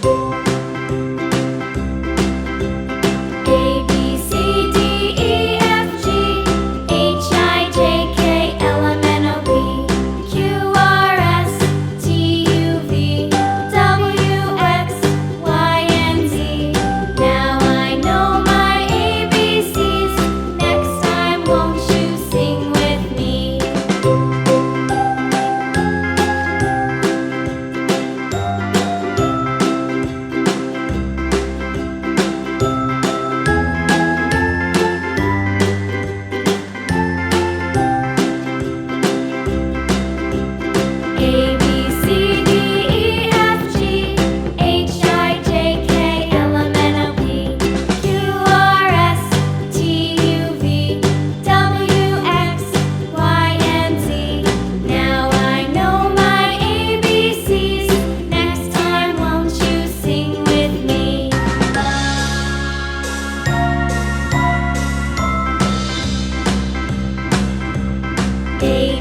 A, B, C, D, E, F, G, H, I, J, K, L, M, N, O, P, Q, R, S, T, U, V, W, X, Y, and Z. Now I know my ABCs. Next time, won't you sing with me? A, B, C, D, E, F, G, H, I, J, K, L, M, N, O, P, Q, R, S, T, U, V, W, X, Y, and Z. Now I know my ABCs. Next time, won't you sing with me? A,